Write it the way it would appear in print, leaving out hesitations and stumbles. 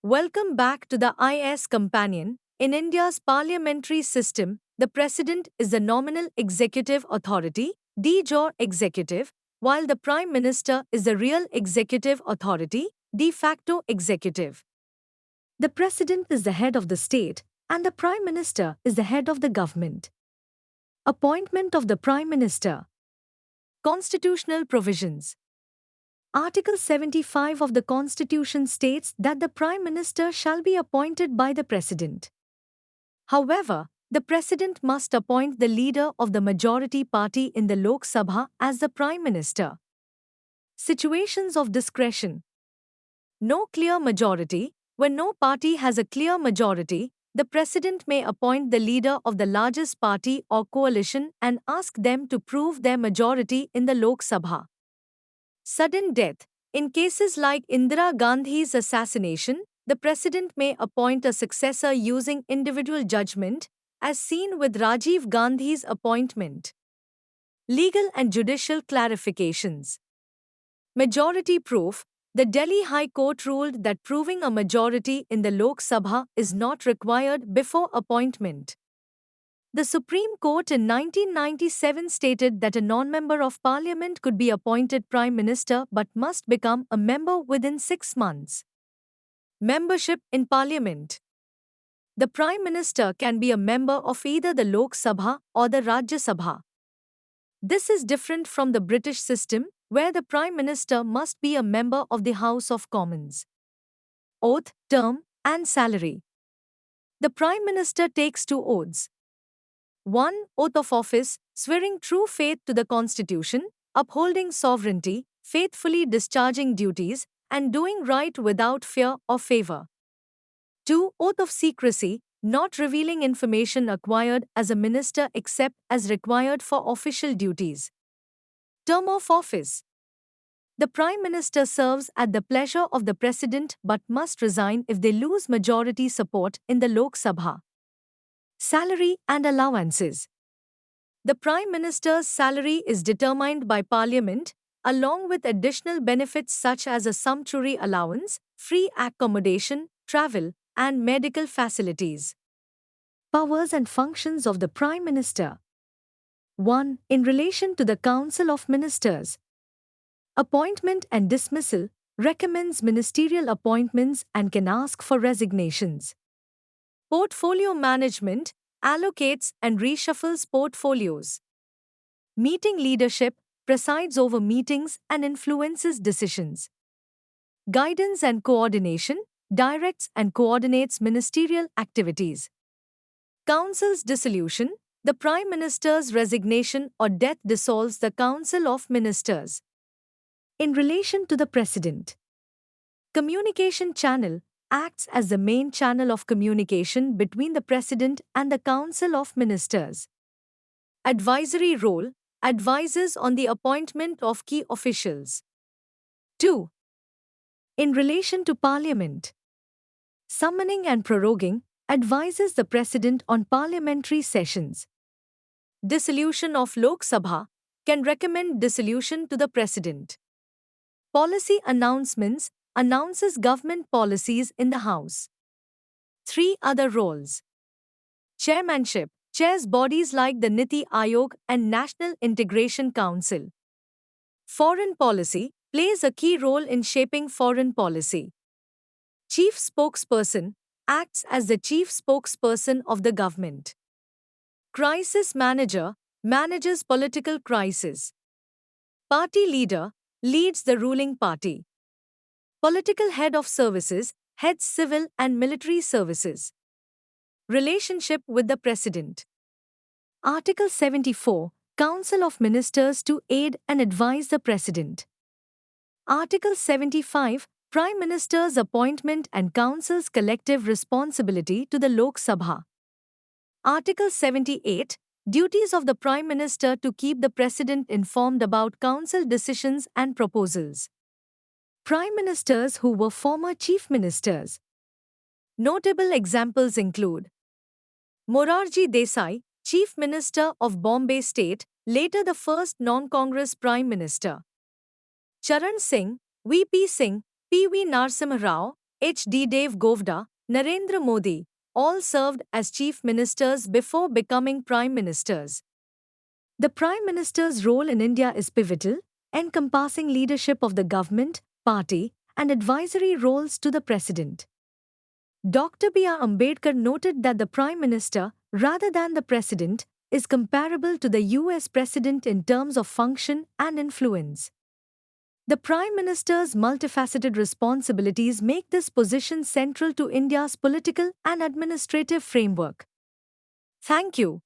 Welcome back to the IS Companion. In India's parliamentary system, the President is the nominal executive authority, de jure executive, while the Prime Minister is the real executive authority, de facto executive. The President is the head of the state, and the Prime Minister is the head of the government. Appointment of the Prime Minister. Constitutional provisions. Article 75 of the Constitution states that the Prime Minister shall be appointed by the President. However, the President must appoint the leader of the majority party in the Lok Sabha as the Prime Minister. Situations of discretion. No clear majority. When no party has a clear majority, the President may appoint the leader of the largest party or coalition and ask them to prove their majority in the Lok Sabha. Sudden death. In cases like Indira Gandhi's assassination, the President may appoint a successor using individual judgment, as seen with Rajiv Gandhi's appointment. Legal and judicial clarifications. Majority proof. The Delhi High Court ruled that proving a majority in the Lok Sabha is not required before appointment. The Supreme Court in 1997 stated that a non-member of parliament could be appointed Prime Minister but must become a member within 6 months. Membership in Parliament. The Prime Minister can be a member of either the Lok Sabha or the Rajya Sabha. This is different from the British system, where the Prime Minister must be a member of the House of Commons. Oath, term, and salary. The Prime Minister takes 2 oaths. 1. Oath of office, swearing true faith to the Constitution, upholding sovereignty, faithfully discharging duties, and doing right without fear or favor. 2. Oath of secrecy, not revealing information acquired as a minister except as required for official duties. Term of office. The Prime Minister serves at the pleasure of the President but must resign if they lose majority support in the Lok Sabha. Salary and allowances. The Prime Minister's salary is determined by Parliament, along with additional benefits such as a sumptuary allowance, free accommodation, travel, and medical facilities. Powers and functions of the Prime Minister. 1. In relation to the Council of Ministers. Appointment and dismissal, recommends ministerial appointments and can ask for resignations. Portfolio management, allocates and reshuffles portfolios. Meeting leadership, presides over meetings and influences decisions. Guidance and coordination, directs and coordinates ministerial activities. Council's dissolution, the Prime Minister's resignation or death dissolves the Council of Ministers. In relation to the President. Communication channel, acts as the main channel of communication between the President and the Council of Ministers. Advisory role, advises on the appointment of key officials. 2. In relation to Parliament. Summoning and proroguing, advises the President on parliamentary sessions. Dissolution of Lok Sabha, can recommend dissolution to the President. Policy announcements, announces government policies in the House. 3 other roles. Chairmanship, chairs bodies like the Niti Aayog and National Integration Council. Foreign policy, plays a key role in shaping foreign policy. Chief spokesperson, acts as the chief spokesperson of the government. Crisis manager, manages political crisis. Party leader, leads the ruling party. Political head of services, heads civil and military services. Relationship with the President. Article 74, Council of Ministers to aid and advise the President. Article 75, Prime Minister's appointment and Council's collective responsibility to the Lok Sabha. Article 78, Duties of the Prime Minister to keep the President informed about Council decisions and proposals. Prime Ministers who were former Chief Ministers. Notable examples include Morarji Desai, Chief Minister of Bombay State, later the first non-Congress Prime Minister. Charan Singh, V.P. Singh, P.V. Narasimha Rao, H.D. Deve Gowda, Narendra Modi, all served as chief ministers before becoming prime ministers. The Prime Minister's role in India is pivotal, encompassing leadership of the government, party, and advisory roles to the President. Dr. B.R. Ambedkar noted that the Prime Minister, rather than the President, is comparable to the US President in terms of function and influence. The Prime Minister's multifaceted responsibilities make this position central to India's political and administrative framework. Thank you.